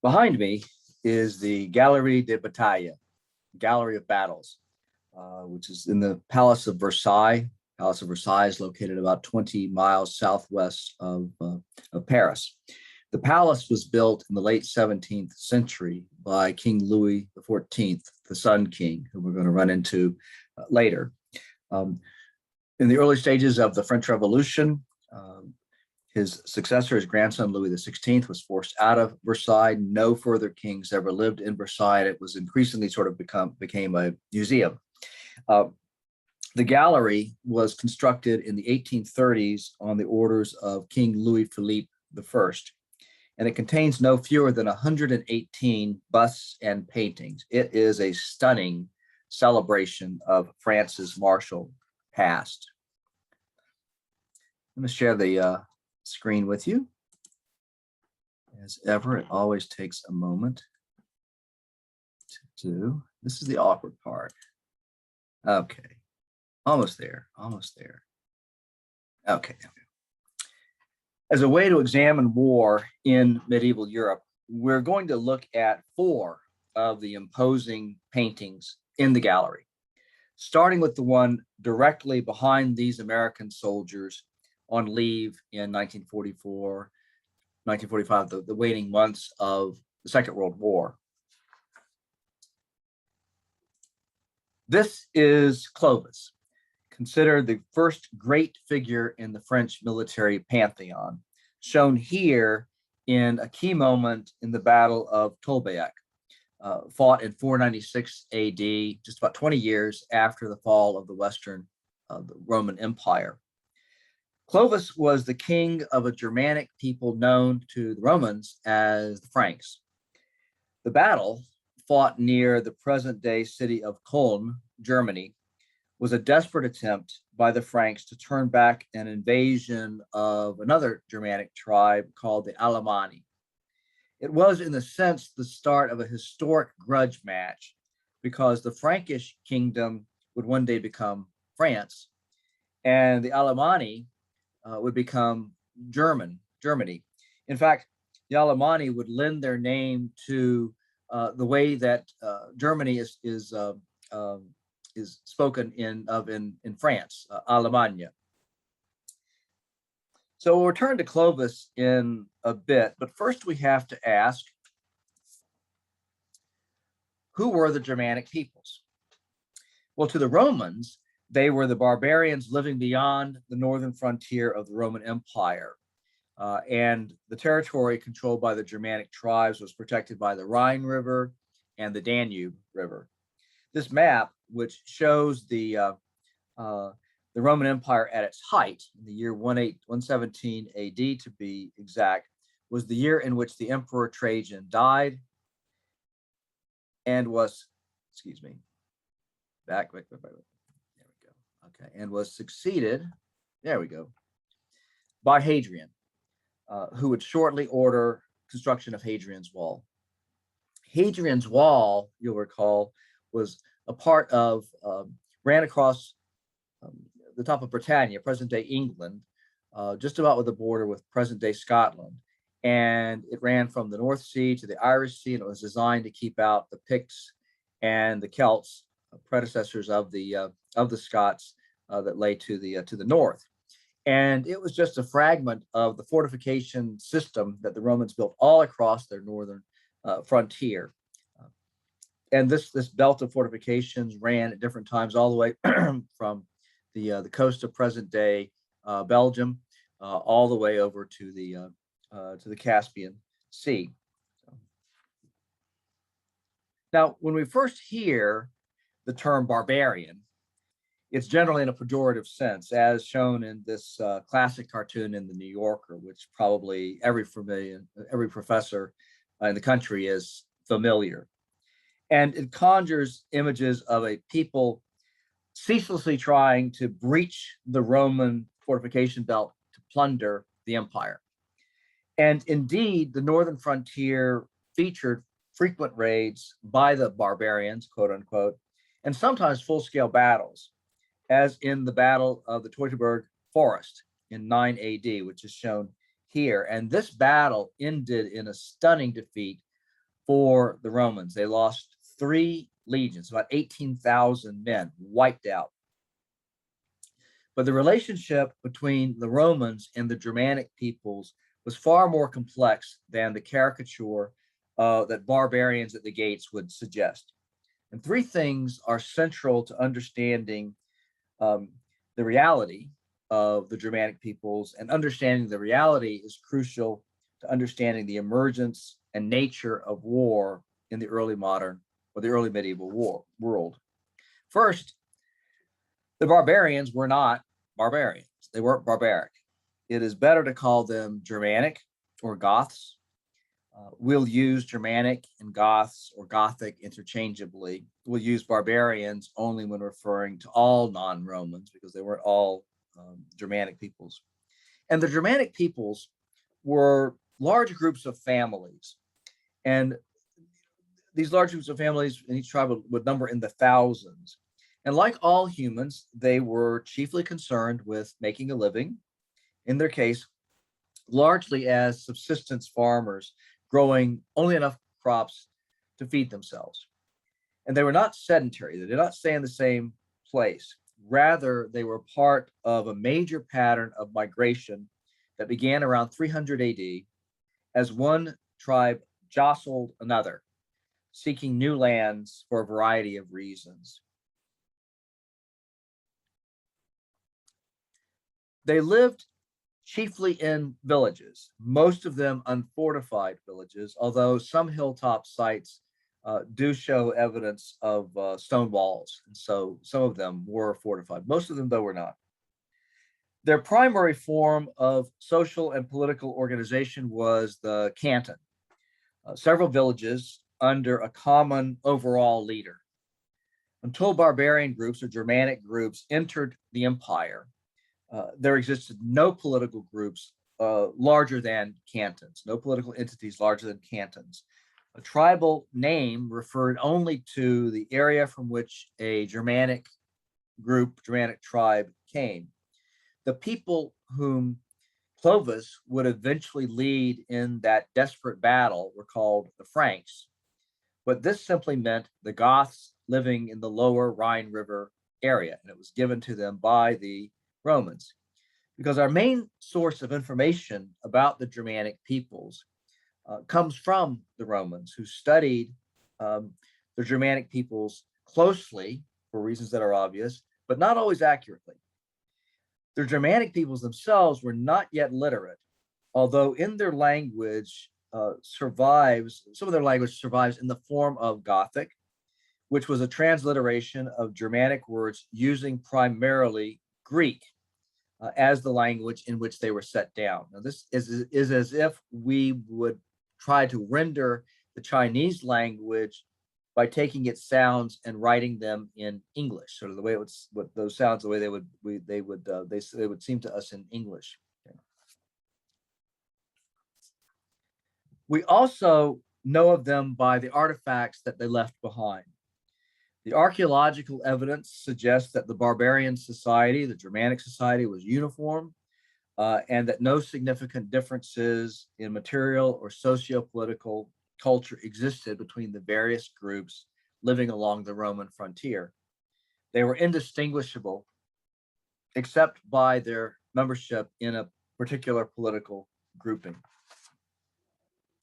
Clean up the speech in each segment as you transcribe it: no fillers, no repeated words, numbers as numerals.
Behind me is the Galerie de Bataille, Gallery of Battles, which is in the Palace of Versailles. Palace of Versailles is located about 20 miles southwest of Paris. The palace was built in the late 17th century by King Louis XIV, the Sun King, who we're going to run into later. Um, in the early stages of the French Revolution, his successor, his grandson, Louis XVI, was forced out of Versailles. No further kings ever lived in Versailles. It was increasingly sort of became a museum. The gallery was constructed in the 1830s on the orders of King Louis Philippe I, and it contains no fewer than 118 busts and paintings. It is a stunning celebration of France's martial past. I'm going to share the screen with you. As ever, it always takes a moment to do. This is the awkward part. Okay, almost there, almost there. Okay. As a way to examine war in medieval Europe, we're going to look at 4 of the imposing paintings in the gallery, starting with the one directly behind these American soldiers on leave in 1944, 1945, the waning months of the Second World War. This is Clovis, considered the first great figure in the French military pantheon, shown here in a key moment in the Battle of Tolbiac, fought in 496 AD, just about 20 years after the fall of the Roman Empire. Clovis was the king of a Germanic people known to the Romans as the Franks. The battle, fought near the present-day city of Köln, Germany, was a desperate attempt by the Franks to turn back an invasion of another Germanic tribe called the Alemanni. It was, in a sense, the start of a historic grudge match, because the Frankish kingdom would one day become France, and the Alemanni would become Germany. In fact, the Alemanni would lend their name to the way that Germany is spoken in France, Allemagne. So we'll return to Clovis in a bit, but first we have to ask, who were the Germanic peoples? Well, to the Romans, they were the barbarians living beyond the northern frontier of the Roman Empire. And the territory controlled by the Germanic tribes was protected by the Rhine River and the Danube River. This map, which shows the Roman Empire at its height in the year 117 AD, to be exact, was the year in which the Emperor Trajan died and was, back. There we go. Okay, and was succeeded, there we go, by Hadrian, who would shortly order construction of Hadrian's Wall. Hadrian's Wall, you'll recall, was a part of, ran across the top of Britannia, present-day England, just about with the border with present-day Scotland. And it ran from the North Sea to the Irish Sea, and it was designed to keep out the Picts and the Celts, predecessors of the Scots that lay to the north. And it was just a fragment of the fortification system that the Romans built all across their northern frontier. And this belt of fortifications ran at different times all the way from the coast of present-day Belgium all the way over to the Caspian Sea. Now, when we first hear the term barbarian, it's generally in a pejorative sense, as shown in this classic cartoon in the New Yorker, which probably every professor in the country is familiar. And it conjures images of a people ceaselessly trying to breach the Roman fortification belt to plunder the empire. And indeed, the northern frontier featured frequent raids by the barbarians, quote unquote, and sometimes full-scale battles, as in the Battle of the Teutoburg Forest in 9 AD, which is shown here. And this battle ended in a stunning defeat for the Romans. They lost 3 legions, about 18,000 men wiped out. But the relationship between the Romans and the Germanic peoples was far more complex than the caricature that barbarians at the gates would suggest. And 3 things are central to understanding the reality of the Germanic peoples, and understanding the reality is crucial to understanding the emergence and nature of war in the early modern or the early medieval world. First, the barbarians were not barbarians. They weren't barbaric. It is better to call them Germanic or Goths. We'll use Germanic and Goths or Gothic interchangeably. We'll use barbarians only when referring to all non-Romans, because they weren't all Germanic peoples. And the Germanic peoples were large groups of families. And these large groups of families in each tribe would number in the thousands. And like all humans, they were chiefly concerned with making a living, in their case, largely as subsistence farmers, growing only enough crops to feed themselves. And they were not sedentary. They did not stay in the same place. Rather, they were part of a major pattern of migration that began around 300 AD as one tribe jostled another, seeking new lands for a variety of reasons. They lived chiefly in villages, most of them unfortified villages, although some hilltop sites do show evidence of stone walls. And so some of them were fortified. Most of them, though, were not. Their primary form of social and political organization was the canton, several villages under a common overall leader. Until barbarian groups or Germanic groups entered the empire, there existed no political groups larger than cantons, no political entities larger than cantons. A tribal name referred only to the area from which a Germanic group, Germanic tribe came. The people whom Clovis would eventually lead in that desperate battle were called the Franks, but this simply meant the Goths living in the lower Rhine River area, and it was given to them by the Romans. Because our main source of information about the Germanic peoples comes from the Romans, who studied the Germanic peoples closely for reasons that are obvious, but not always accurately. The Germanic peoples themselves were not yet literate, although in their language some of their language survives in the form of Gothic, which was a transliteration of Germanic words using primarily Greek as the language in which they were set down. Now, this is as if we would try to render the Chinese language by taking its sounds and writing them in English, sort of the way it would, what those sounds, the way they would seem to us in English. Okay. We also know of them by the artifacts that they left behind. The archaeological evidence suggests that the barbarian society, the Germanic society, was uniform, and that no significant differences in material or socio-political culture existed between the various groups living along the Roman frontier. They were indistinguishable, except by their membership in a particular political grouping.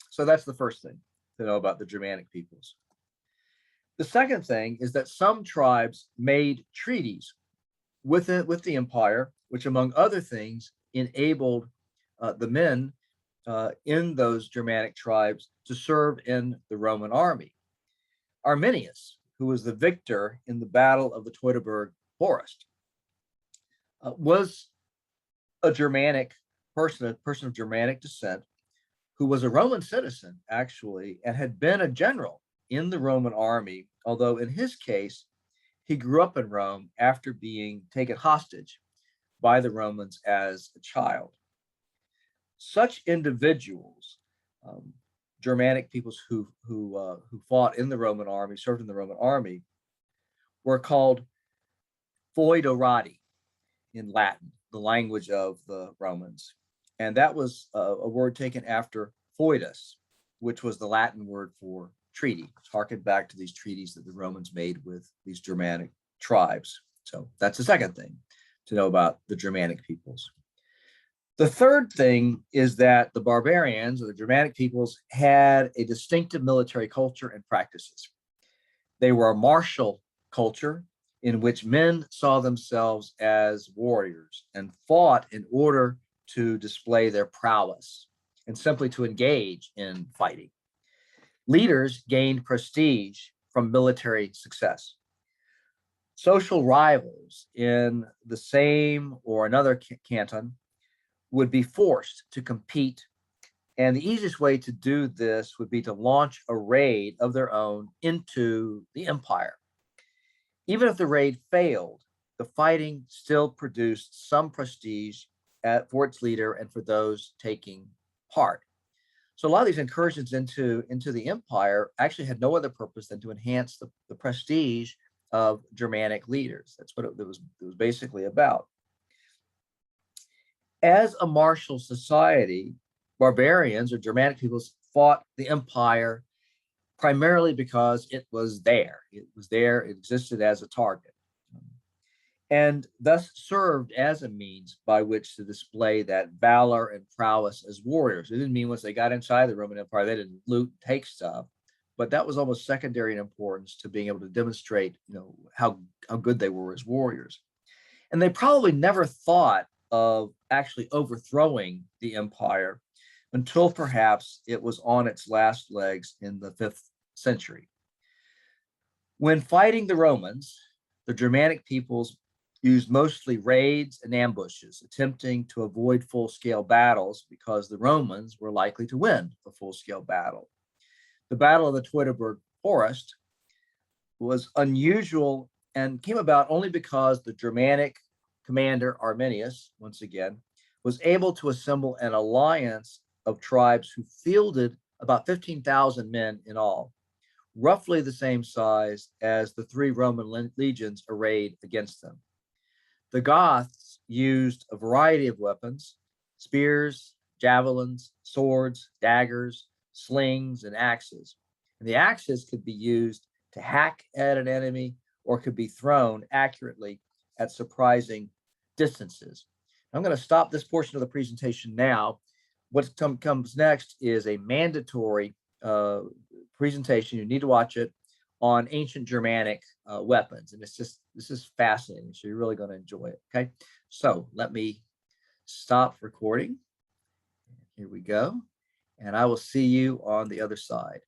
So that's the first thing to know about the Germanic peoples. The second thing is that some tribes made treaties with the empire, which, among other things, enabled the men in those Germanic tribes to serve in the Roman army. Arminius, who was the victor in the Battle of the Teutoburg Forest, was a Germanic person, a person of Germanic descent, who was a Roman citizen, actually, and had been a general in the Roman army, although in his case, he grew up in Rome after being taken hostage by the Romans as a child. Such individuals, Germanic peoples who fought in the Roman army, served in the Roman army, were called foederati in Latin, the language of the Romans. And that was a word taken after foedus, which was the Latin word for treaty. Harken back to these treaties that the Romans made with these Germanic tribes. So that's the second thing to know about the Germanic peoples. The third thing is that the barbarians, or the Germanic peoples, had a distinctive military culture and practices. They were a martial culture in which men saw themselves as warriors and fought in order to display their prowess and simply to engage in fighting. Leaders gained prestige from military success. Social rivals in the same or another canton would be forced to compete. And the easiest way to do this would be to launch a raid of their own into the empire. Even if the raid failed, the fighting still produced some prestige for its leader and for those taking part. So a lot of these incursions into the empire actually had no other purpose than to enhance the prestige of Germanic leaders. That's what it was basically about. As a martial society, barbarians or Germanic peoples fought the empire primarily because it was there. It was there, it existed as a target, and thus served as a means by which to display that valor and prowess as warriors. It didn't mean once they got inside the Roman Empire, they didn't loot, take stuff, but that was almost secondary in importance to being able to demonstrate, how good they were as warriors. And they probably never thought of actually overthrowing the empire until perhaps it was on its last legs in the 5th century. When fighting the Romans, the Germanic peoples used mostly raids and ambushes, attempting to avoid full-scale battles because the Romans were likely to win a full-scale battle. The Battle of the Teutoburg Forest was unusual and came about only because the Germanic commander Arminius, once again, was able to assemble an alliance of tribes who fielded about 15,000 men in all, roughly the same size as the 3 Roman legions arrayed against them. The Goths used a variety of weapons: spears, javelins, swords, daggers, slings, and axes. And the axes could be used to hack at an enemy or could be thrown accurately at surprising distances. I'm going to stop this portion of the presentation now. What comes next is a mandatory presentation. You need to watch it on ancient Germanic weapons. And this is fascinating. So you're really going to enjoy it. Okay. So let me stop recording. Here we go. And I will see you on the other side.